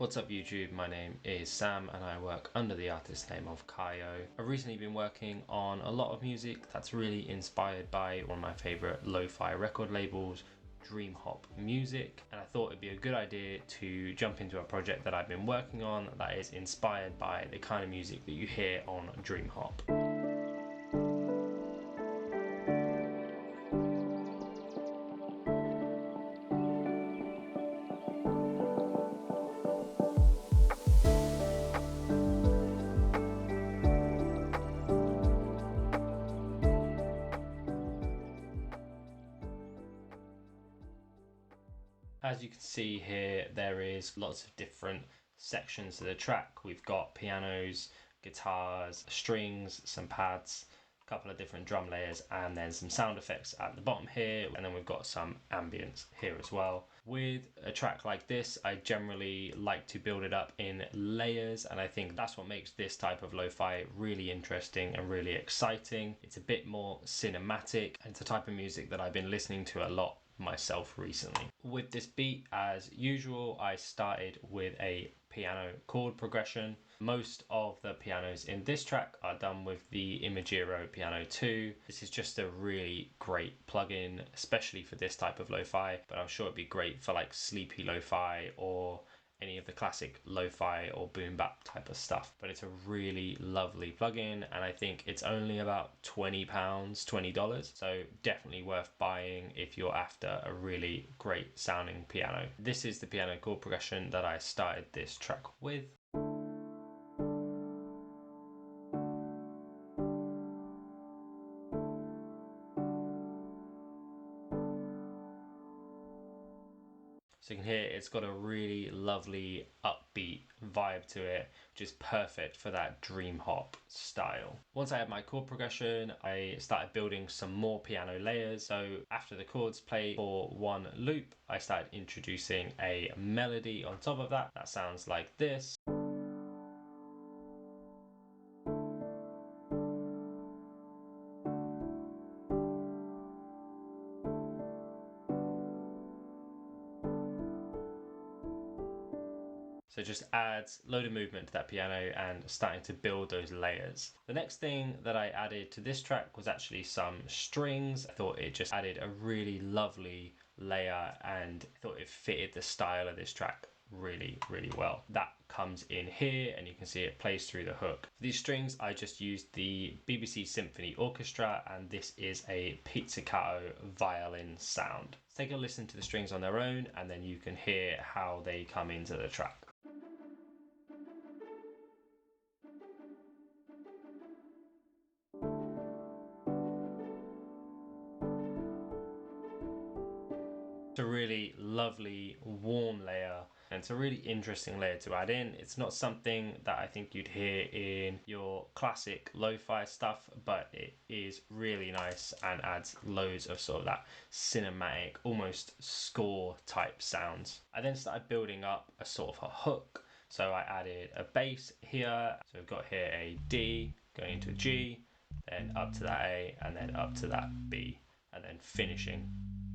What's up YouTube, my name is Sam and I work under the artist name of Kaio. I've recently been working on a lot of music that's really inspired by one of my favourite lo-fi record labels, Dreamhop Music, and I thought it'd be a good idea to jump into a project that I've been working on that is inspired by the kind of music that you hear on Dreamhop. As you can see here, there is lots of different sections to the track. We've got pianos, guitars, strings, some pads, a couple of different drum layers, and then some sound effects at the bottom here. And then we've got some ambience here as well. With a track like this, I generally like to build it up in layers, and I think that's what makes this type of lo-fi really interesting and really exciting. It's a bit more cinematic, and it's a type of music that I've been listening to a lot myself recently. With this beat, as usual, I started with a piano chord progression. Most of the pianos in this track are done with the Imagiro Piano 2. This is just a really great plugin, especially for this type of lo-fi, but I'm sure it'd be great for like sleepy lo-fi or any of the classic lo-fi or boom bap type of stuff. But it's a really lovely plugin, and I think it's only about £20, $20, so definitely worth buying if you're after a really great sounding piano. This is the piano chord progression that I started this track with. So you can hear it's got a really lovely upbeat vibe to it, which is perfect for that dream hop style. Once I had my chord progression, I started building some more piano layers. So after the chords play for one loop, I started introducing a melody on top of that. That sounds like this. So it just adds a load of movement to that piano and starting to build those layers. The next thing that I added to this track was actually some strings. I thought it just added a really lovely layer, and I thought it fitted the style of this track really well. That comes in here, and you can see it plays through the hook. For these strings, I just used the BBC Symphony Orchestra, and this is a pizzicato violin sound. Let's take a listen to the strings on their own, and then you can hear how they come into the track. It's a really lovely warm layer, and it's a really interesting layer to add in. It's not something that I think you'd hear in your classic lo-fi stuff, but it is really nice and adds loads of sort of that cinematic, almost score type sounds. I then started building up a sort of a hook. So I added a bass here. So we've got here a D going into a G, then up to that A, and then up to that B, and then finishing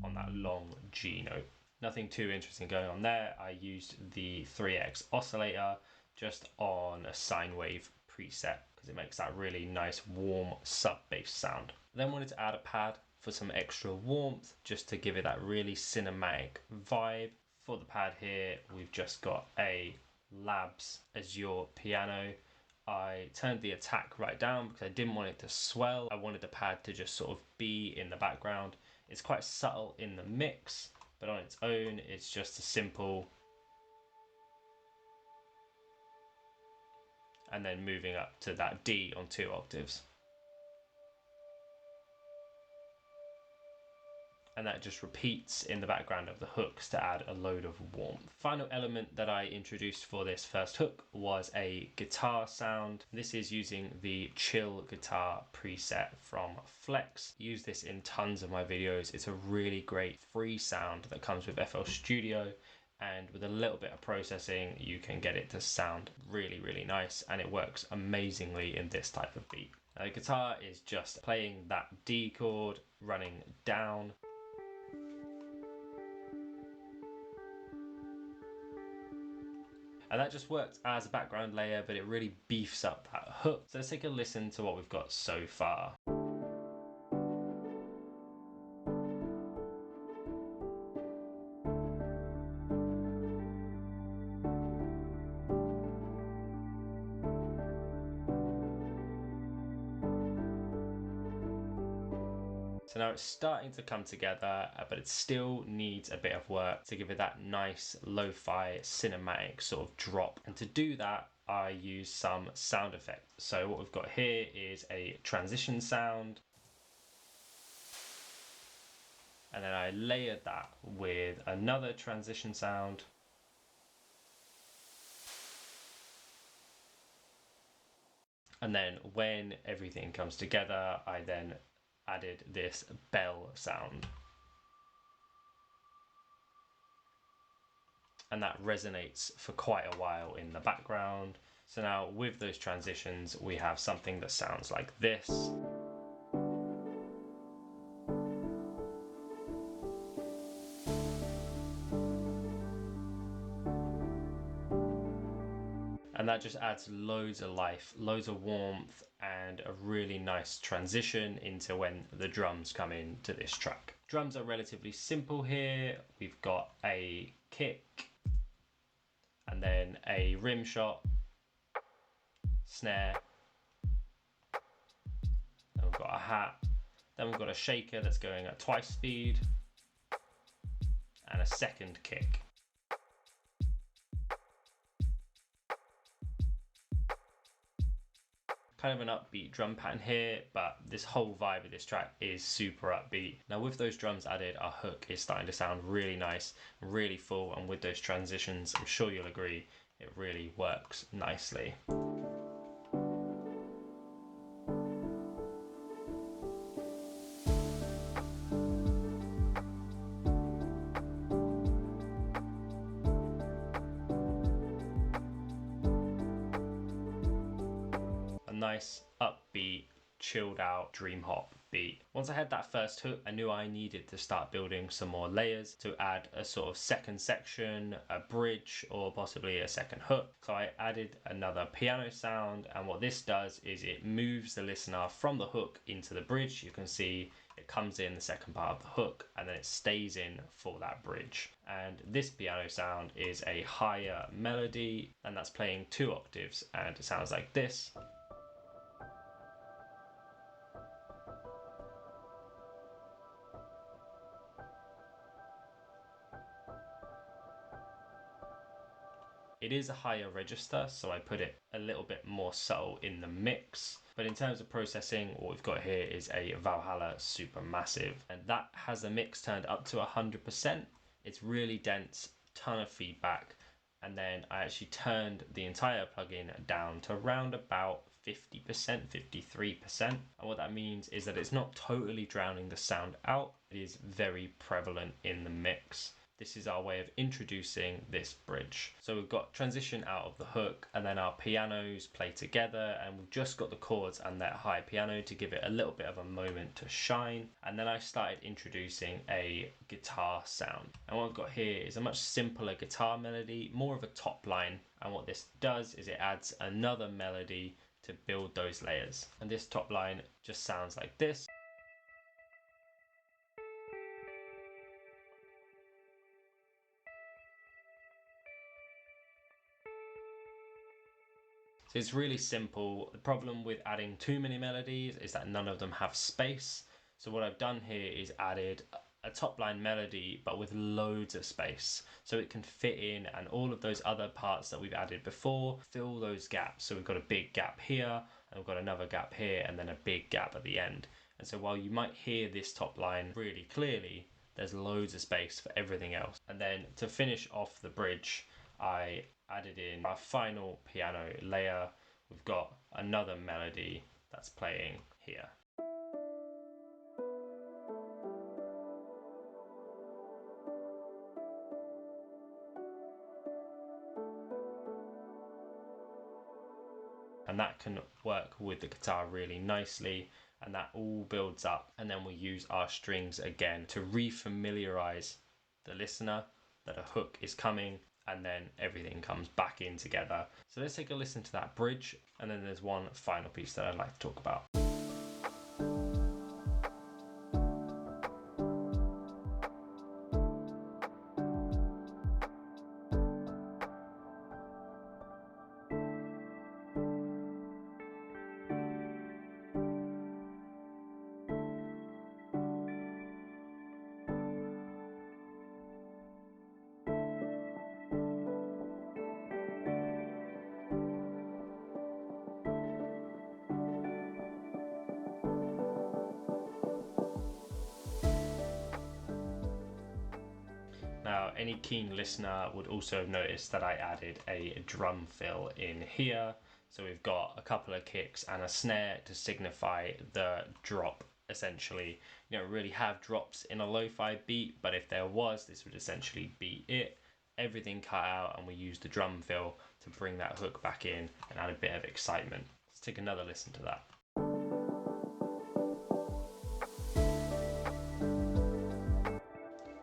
on that long G note. Nothing too interesting going on there. I used the 3X oscillator just on a sine wave preset because it makes that really nice warm sub bass sound. I then wanted to add a pad for some extra warmth, just to give it that really cinematic vibe. For the pad here, we've just got a Labs Azure piano. I turned the attack right down because I didn't want it to swell. I wanted the pad to just sort of be in the background. It's quite subtle in the mix, but on its own, it's just a simple. And then moving up to that D on 2 octaves. And that just repeats in the background of the hooks to add a load of warmth. Final element that I introduced for this first hook was a guitar sound. This is using the chill guitar preset from Flex. I use this in tons of my videos. It's a really great free sound that comes with FL Studio, and with a little bit of processing you can get it to sound really nice, and it works amazingly in this type of beat. Now, the guitar is just playing that D chord, running down, And that just works as a background layer, but it really beefs up that hook. So let's take a listen to what we've got so far. So now it's starting to come together, but it still needs a bit of work to give it that nice lo-fi cinematic sort of drop. And to do that, I use some sound effects. So what we've got here is a transition sound. And then I layered that with another transition sound. And then when everything comes together, I then added this bell sound. And that resonates for quite a while in the background. So now with those transitions, we have something that sounds like this. And that just adds loads of life, loads of warmth, and a really nice transition into when the drums come into this track. Drums are relatively simple here. We've got a kick, and then a rim shot, snare, then we've got a hat, then we've got a shaker that's going at twice speed, and a second kick. Kind of an upbeat drum pattern here, but this whole vibe of this track is super upbeat. Now with those drums added, our hook is starting to sound really nice, really full, and with those transitions, I'm sure you'll agree, it really works nicely. Nice upbeat chilled out Dreamhop beat. Once I had that first hook, I knew I needed to start building some more layers to add a sort of second section, a bridge, or possibly a second hook. So I added another piano sound, and what this does is it moves the listener from the hook into the bridge. You can see it comes in the second part of the hook and then it stays in for that bridge. And this piano sound is a higher melody, and that's playing 2 octaves, and it sounds like this. It is a higher register, so I put it a little bit more subtle in the mix. But in terms of processing, what we've got here is a Valhalla Supermassive, and that has the mix turned up to 100%. It's really dense, ton of feedback, and then I actually turned the entire plugin down to around about 50%, 53%. And what that means is that it's not totally drowning the sound out, it is very prevalent in the mix. This is our way of introducing this bridge. So we've got transition out of the hook, and then our pianos play together, and we've just got the chords and that high piano to give it a little bit of a moment to shine. And then I started introducing a guitar sound. And what I've got here is a much simpler guitar melody, more of a top line. And what this does is it adds another melody to build those layers. And this top line just sounds like this. So it's really simple. The problem with adding too many melodies is that none of them have space. So what I've done here is added a top line melody, but with loads of space. So it can fit in, and all of those other parts that we've added before fill those gaps. So we've got a big gap here, and we've got another gap here, and then a big gap at the end. And so while you might hear this top line really clearly, there's loads of space for everything else. And then to finish off the bridge, I added in our final piano layer. We've got another melody that's playing here. And that can work with the guitar really nicely, and that all builds up, and then we use our strings again to re-familiarize the listener that a hook is coming, and then everything comes back in together. So let's take a listen to that bridge, and then there's one final piece that I'd like to talk about. Now, any keen listener would also have noticed that I added a drum fill in here. So we've got a couple of kicks and a snare to signify the drop, essentially. You don't really have drops in a lo-fi beat, but if there was, this would essentially be it. Everything cut out, and we use the drum fill to bring that hook back in and add a bit of excitement. Let's take another listen to that.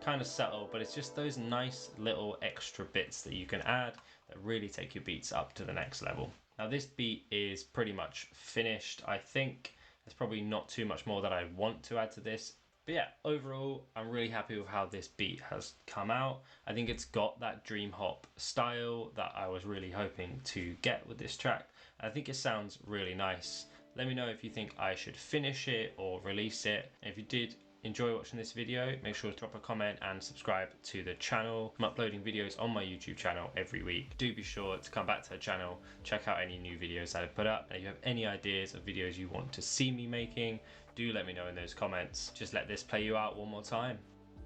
Kind of subtle, but it's just those nice little extra bits that you can add that really take your beats up to the next level. Now this beat is pretty much finished. I think there's probably not too much more that I want to add to this. But yeah, overall, I'm really happy with how this beat has come out. I think it's got that Dreamhop style that I was really hoping to get with this track. I think it sounds really nice. Let me know if you think I should finish it or release it. And if you did enjoy watching this video, make sure to drop a comment and subscribe to the channel. I'm uploading videos on my YouTube channel every week. Do be sure to come back to the channel, check out any new videos that I put up. And if you have any ideas of videos you want to see me making, do let me know in those comments. Just let this play you out one more time.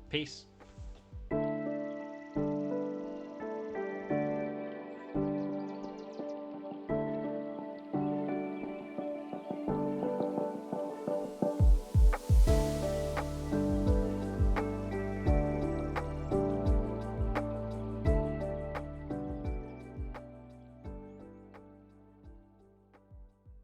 Peace.